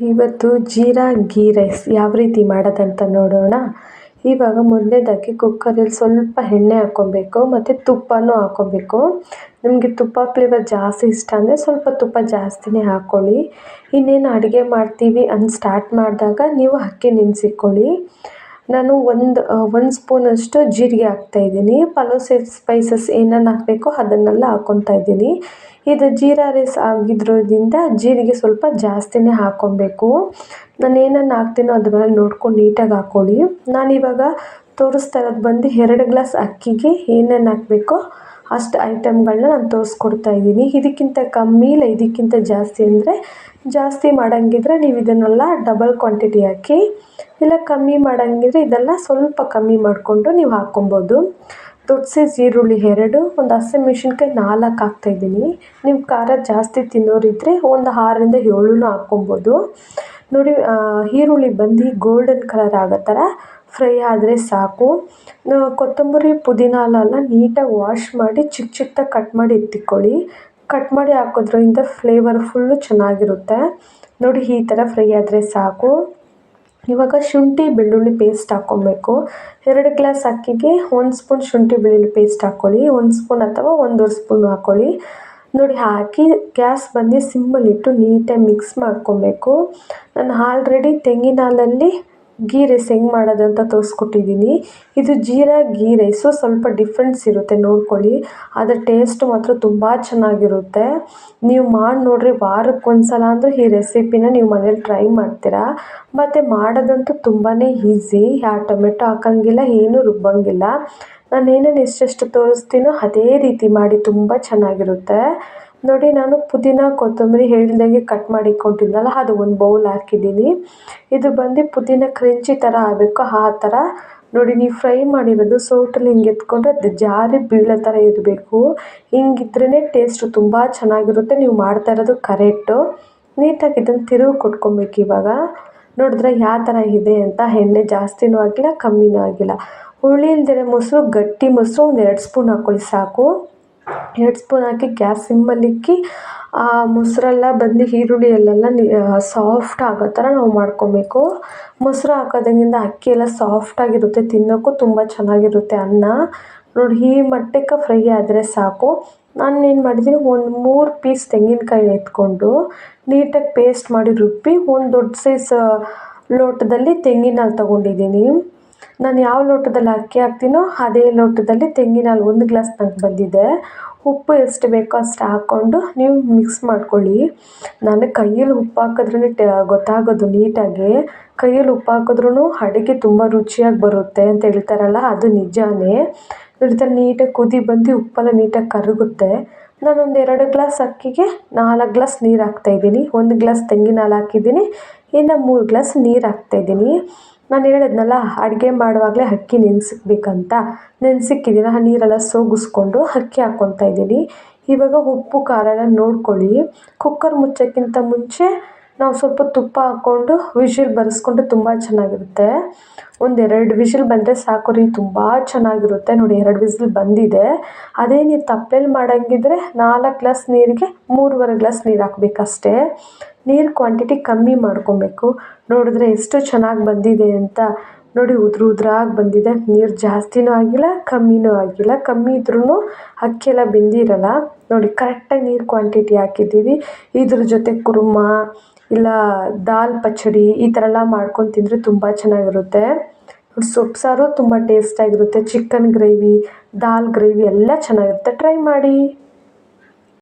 ಇವತ್ತು ಜೀರಾ ಗೀ ರೈಸ್ ಯಾವ ರೀತಿ ಮಾಡೋದಂತ ನೋಡೋಣ. ಇವಾಗ ಮೊದಲನೇದಾಗಿ ಕುಕ್ಕರಲ್ಲಿ ಸ್ವಲ್ಪ ಎಣ್ಣೆ ಹಾಕ್ಕೊಬೇಕು ಮತ್ತು ತುಪ್ಪನೂ ಹಾಕ್ಕೊಬೇಕು. ನಿಮಗೆ ತುಪ್ಪ ಫ್ಲೇವರ್ ಜಾಸ್ತಿ ಇಷ್ಟ ಅಂದರೆ ಸ್ವಲ್ಪ ತುಪ್ಪ ಜಾಸ್ತಿನೇ ಹಾಕ್ಕೊಳ್ಳಿ. ಇನ್ನೇನು ಅಡುಗೆ ಮಾಡ್ತೀವಿ ಅಂತ ಸ್ಟಾರ್ಟ್ ಮಾಡಿದಾಗ ನೀವು ಅಕ್ಕಿ ನೆನೆಸಿಟ್ಕೊಳ್ಳಿ. ನಾನು ಒಂದು ಸ್ಪೂನಷ್ಟು ಜೀರಿಗೆ ಹಾಕ್ತಾಯಿದ್ದೀನಿ. ಪಲಾವ್ ಸ್ಪೈಸಸ್ ಏನೇನು ಹಾಕಬೇಕೋ ಅದನ್ನೆಲ್ಲ ಹಾಕ್ಕೊತಾ ಇದ್ದೀನಿ. ಇದು ಜೀರಾ ರೈಸ್ ಆಗಿದ್ರಿಂದ ಜೀರಿಗೆ ಸ್ವಲ್ಪ ಜಾಸ್ತಿನೇ ಹಾಕ್ಕೊಬೇಕು. ನಾನು ಏನನ್ನು ಹಾಕ್ತೀನೋ ಅದನ್ನೆಲ್ಲ ನೋಡ್ಕೊಂಡು ನೀಟಾಗಿ ಹಾಕ್ಕೊಳ್ಳಿ. ನಾನಿವಾಗ ತೋರಿಸ್ತಾ ಇರೋದು ಬಂದು 2 ಗ್ಲಾಸ್ ಅಕ್ಕಿಗೆ ಏನೇನು ಹಾಕಬೇಕೋ ಅಷ್ಟು ಐಟಮ್ಗಳನ್ನ ನಾನು ತೋರಿಸ್ಕೊಡ್ತಾ ಇದ್ದೀನಿ. ಇದಕ್ಕಿಂತ ಕಮ್ಮಿ ಇಲ್ಲ ಇದಕ್ಕಿಂತ ಜಾಸ್ತಿ ಅಂದರೆ ಜಾಸ್ತಿ ಮಾಡೋಂಗಿದ್ರೆ ನೀವು ಇದನ್ನೆಲ್ಲ ಡಬಲ್ ಕ್ವಾಂಟಿಟಿ ಹಾಕಿ, ಇಲ್ಲ ಕಮ್ಮಿ ಮಾಡೋಂಗಿದ್ರೆ ಇದೆಲ್ಲ ಸ್ವಲ್ಪ ಕಮ್ಮಿ ಮಾಡಿಕೊಂಡು ನೀವು ಹಾಕ್ಕೊಬೋದು. ದೊಡ್ಡ ಸೈಜ್ ಈರುಳ್ಳಿ 2, ಒಂದು ಹಸಿಮೆಣ್ಸಿನ್ಕಾಯಿ 4 ಹಾಕ್ತಾಯಿದ್ದೀನಿ. ನೀವು ಖಾರ ಜಾಸ್ತಿ ತಿನ್ನೋರಿದ್ದರೆ ಒಂದು 6ರಿಂದ 7 ಹಾಕ್ಕೊಬೋದು. ನೋಡಿ, ಈರುಳ್ಳಿ ಬಂದು ಗೋಲ್ಡನ್ ಕಲರ್ ಆಗೋ ಥರ ಫ್ರೈ ಆದರೆ ಸಾಕು. ಕೊತ್ತಂಬರಿ ಪುದೀನ ಎಲ್ಲ ನೀಟಾಗಿ ವಾಶ್ ಮಾಡಿ ಚಿಕ್ಕ ಚಿಕ್ಕದಾಗಿ ಕಟ್ ಮಾಡಿ ಎತ್ತಿಟ್ಕೊಳ್ಳಿ. ಕಟ್ ಮಾಡಿ ಹಾಕೋದ್ರಿಂದ ಫ್ಲೇವರ್ ಫುಲ್ಲು ಚೆನ್ನಾಗಿರುತ್ತೆ. ನೋಡಿ, ಈ ಥರ ಫ್ರೈ ಆದರೆ ಸಾಕು. ಇವಾಗ ಶುಂಠಿ ಬೆಳ್ಳುಳ್ಳಿ ಪೇಸ್ಟ್ ಹಾಕ್ಕೊಬೇಕು. 2 ಗ್ಲಾಸ್ ಅಕ್ಕಿಗೆ 1 ಸ್ಪೂನ್ ಶುಂಠಿ ಬೆಳ್ಳುಳ್ಳಿ ಪೇಸ್ಟ್ ಹಾಕ್ಕೊಳ್ಳಿ. 1 ಸ್ಪೂನ್ ಅಥವಾ 1.5 ಸ್ಪೂನ್ ಹಾಕ್ಕೊಳ್ಳಿ. ನೋಡಿ, ಹಾಕಿ ಗ್ಯಾಸ್ ಬಂದು ಸಿಮ್ಮಲ್ಲಿಟ್ಟು ನೀಟಾಗಿ ಮಿಕ್ಸ್ ಮಾಡ್ಕೊಬೇಕು. ನಾನು ಆಲ್ರೆಡಿ ತೆಂಗಿನ ಹಾಲಲ್ಲಿ ಗೀ ರೈಸ್ ಹೆಂಗೆ ಮಾಡೋದಂತ ತೋರಿಸ್ಕೊಟ್ಟಿದ್ದೀನಿ. ಇದು ಜೀರಾ ಗೀ ರೈಸು ಸ್ವಲ್ಪ ಡಿಫ್ರೆನ್ಸ್ ಇರುತ್ತೆ, ನೋಡ್ಕೊಳ್ಳಿ. ಅದರ ಟೇಸ್ಟ್ ಮಾತ್ರ ತುಂಬ ಚೆನ್ನಾಗಿರುತ್ತೆ. ನೀವು ಮಾಡಿ ನೋಡಿರಿ, ವಾರಕ್ಕೊಂದ್ಸಲ ಅಂದರೂ ಈ ರೆಸಿಪಿನ ನೀವು ಮನೇಲಿ ಟ್ರೈ ಮಾಡ್ತೀರಾ. ಮತ್ತು ಮಾಡೋದಂತೂ ತುಂಬಾ ಈಸಿ. ಯಾವ ಟೊಮೆಟೊ ಹಾಕೋಂಗಿಲ್ಲ, ಏನೂ ರುಬ್ಬಂಗಿಲ್ಲ. ನಾನು ಏನೇನು ಎಷ್ಟೆಷ್ಟು ತೋರಿಸ್ತೀನೋ ಅದೇ ರೀತಿ ಮಾಡಿ, ತುಂಬ ಚೆನ್ನಾಗಿರುತ್ತೆ. ನೋಡಿ, ನಾನು ಪುದೀನ ಕೊತ್ತಂಬರಿ ಹೇಳ್ದಂಗೆ ಕಟ್ ಮಾಡಿ ಇಟ್ಕೊಂಡಿದ್ನಲ್ಲ, ಅದು ಒಂದು ಬೌಲ್ ಹಾಕಿದ್ದೀನಿ. ಇದು ಬಂದು ಪುದೀನ ಕ್ರಂಚಿ ಥರ ಆಗಬೇಕು, ಆ ಥರ ನೋಡಿ. ನೀವು ಫ್ರೈ ಮಾಡಿರೋದು ಸೌಟಲ್ಲಿ ಹಿಂಗೆ ಎತ್ಕೊಂಡ್ರೆ ಅದು ಜಾರಿ ಬೀಳೋ ಥರ ಇರಬೇಕು. ಹಿಂಗಿದ್ರೇ ಟೇಸ್ಟು ತುಂಬ ಚೆನ್ನಾಗಿರುತ್ತೆ. ನೀವು ಮಾಡ್ತಾ ಇರೋದು ಕರೆಕ್ಟು. ನೀಟಾಗಿ ಇದನ್ನು ತಿರುವು ಕೊಟ್ಕೊಬೇಕು. ಇವಾಗ ನೋಡಿದ್ರೆ ಯಾವ ಥರ ಇದೆ ಅಂತ. ಎಣ್ಣೆ ಜಾಸ್ತಿನೂ ಆಗಿಲ್ಲ, ಕಮ್ಮಿನೂ ಆಗಿಲ್ಲ. ಹುಳಿ ಇಲ್ದಿರೋ ಮೊಸರು, ಗಟ್ಟಿ ಮೊಸರು ಒಂದು 2 ಸ್ಪೂನ್ ಹಾಕ್ಕೊಳ್ಳಿ ಸಾಕು. 2 ಸ್ಪೂನ್ ಹಾಕಿ ಗ್ಯಾಸ್ ಸಿಮ್ಮಲ್ಲಿಕ್ಕಿ ಆ ಮೊಸರೆಲ್ಲ ಬಂದು ಈರುಳ್ಳಿ ಅಲ್ಲೆಲ್ಲ ಸಾಫ್ಟ್ ಆಗೋ ಥರ ನಾವು ಮಾಡ್ಕೊಬೇಕು. ಮೊಸರು ಹಾಕೋದ್ರಿಂದ ಅಕ್ಕಿ ಎಲ್ಲ ಸಾಫ್ಟಾಗಿರುತ್ತೆ, ತಿನ್ನೋಕ್ಕೂ ತುಂಬ ಚೆನ್ನಾಗಿರುತ್ತೆ ಅನ್ನ. ನೋಡಿ, ಈ ಮಟ್ಟಕ್ಕೆ ಫ್ರೈ ಆದರೆ ಸಾಕು. ನಾನು ಏನು ಮಾಡಿದ್ದೀನಿ, ಒಂದು 3 ಪೀಸ್ ತೆಂಗಿನಕಾಯಿ ಎತ್ಕೊಂಡು ನೀಟಾಗಿ ಪೇಸ್ಟ್ ಮಾಡಿ ರುಬ್ಬಿ ಒಂದು ದೊಡ್ಡ ಸೈಜ್ ಲೋಟದಲ್ಲಿ ತೆಂಗಿನ ಹಾಲು ತೊಗೊಂಡಿದ್ದೀನಿ. ನಾನು ಯಾವ ಲೋಟದಲ್ಲಿ ಅಕ್ಕಿ ಹಾಕ್ತೀನೋ ಅದೇ ಲೋಟದಲ್ಲಿ ತೆಂಗಿನ ಹಾಲು 1 ಗ್ಲಾಸ್ ನಂಗೆ ಬಂದಿದೆ. ಉಪ್ಪು ಎಷ್ಟು ಬೇಕೋ ಅಷ್ಟು ಹಾಕ್ಕೊಂಡು ನೀವು ಮಿಕ್ಸ್ ಮಾಡ್ಕೊಳ್ಳಿ. ನನಗೆ ಕೈಯಲ್ಲಿ ಉಪ್ಪು ಹಾಕಿದ್ರೇ ಗೊತ್ತಾಗೋದು ನೀಟಾಗಿ. ಕೈಯಲ್ಲಿ ಉಪ್ಪು ಹಾಕಿದ್ರೂ ಅಡುಗೆ ತುಂಬ ರುಚಿಯಾಗಿ ಬರುತ್ತೆ ಅಂತ ಹೇಳ್ತಾರಲ್ಲ, ಅದು ನಿಜಾನೇ. ಈ ನೀಟಾಗಿ ಕುದಿ ಬಂದು ಉಪ್ಪೆಲ್ಲ ನೀಟಾಗಿ ಕರಗುತ್ತೆ. ನಾನೊಂದು 2 ಗ್ಲಾಸ್ ಅಕ್ಕಿಗೆ 4 ಗ್ಲಾಸ್ ನೀರು ಹಾಕ್ತಾಯಿದ್ದೀನಿ. 1 ಗ್ಲಾಸ್ ತೆಂಗಿನ ಹಾಲು ಹಾಕಿದ್ದೀನಿ, ಇನ್ನು 3 ಗ್ಲಾಸ್ ನೀರು ಹಾಕ್ತಾಯಿದ್ದೀನಿ. ನಾನು ಹೇಳಿದ್ನಲ್ಲ, ಅಡುಗೆ ಮಾಡುವಾಗಲೇ ಅಕ್ಕಿ ನೆನೆಸಿಕ್ಬೇಕಂತ. ನೆನೆಸಿಕ್ಕಿದ್ದೀನಿ. ಆ ನೀರೆಲ್ಲ ಸೋಗಿಸ್ಕೊಂಡು ಅಕ್ಕಿ ಹಾಕ್ಕೊತಾ ಇದ್ದೀನಿ. ಇವಾಗ ಉಪ್ಪು ಖಾರ ಎಲ್ಲ ನೋಡ್ಕೊಳ್ಳಿ. ಕುಕ್ಕರ್ ಮುಚ್ಚೋಕ್ಕಿಂತ ಮುಂಚೆ ನಾವು ಸ್ವಲ್ಪ ತುಪ್ಪ ಹಾಕ್ಕೊಂಡು ವಿಷಿಲ್ ಬರೆಸ್ಕೊಂಡ್ರೆ ತುಂಬ ಚೆನ್ನಾಗಿರುತ್ತೆ. ಒಂದು 2 ವಿಷಿಲ್ ಬಂದರೆ ಸಾಕು ರೀ, ತುಂಬ ಚೆನ್ನಾಗಿರುತ್ತೆ. ನೋಡಿ, 2 ವಿಷಿಲ್ ಬಂದಿದೆ. ಅದೇ ನೀವು ತಪ್ಪಲೆಯಲ್ಲಿ ಮಾಡೋಂಗಿದ್ರೆ 4 ಗ್ಲಾಸ್ ನೀರಿಗೆ 3.5 ಗ್ಲಾಸ್ ನೀರು ಹಾಕಬೇಕಷ್ಟೇ. ನೀರು ಕ್ವಾಂಟಿಟಿ ಕಮ್ಮಿ ಮಾಡ್ಕೊಬೇಕು. ನೋಡಿದ್ರೆ ಎಷ್ಟು ಚೆನ್ನಾಗಿ ಬಂದಿದೆ ಅಂತ. ನೋಡಿ, ಉದ್ರಾಗಿ ಬಂದಿದೆ. ನೀರು ಜಾಸ್ತಿನೂ ಆಗಿಲ್ಲ, ಕಮ್ಮಿನೂ ಆಗಿಲ್ಲ. ಕಮ್ಮಿ ಇದ್ರೂ ಅಕ್ಕಿ ಎಲ್ಲ ಬೆಂದಿರಲ್ಲ. ನೋಡಿ, ಕರೆಕ್ಟಾಗಿ ನೀರು ಕ್ವಾಂಟಿಟಿ ಹಾಕಿದ್ದೀವಿ. ಇದ್ರ ಜೊತೆ ಕುರ್ಮ ಇಲ್ಲ ದಾಲ್ ಪಚಡಿ ಈ ಥರ ಎಲ್ಲ ಮಾಡ್ಕೊಂಡು ತಿಂದರೆ ತುಂಬ ಚೆನ್ನಾಗಿರುತ್ತೆ. ಸೊಪ್ಪು ಸಾರು ತುಂಬ ಟೇಸ್ಟಾಗಿರುತ್ತೆ. ಚಿಕನ್ ಗ್ರೇವಿ, ದಾಲ್ ಗ್ರೇವಿ ಎಲ್ಲ ಚೆನ್ನಾಗಿರುತ್ತೆ. ಟ್ರೈ ಮಾಡಿ.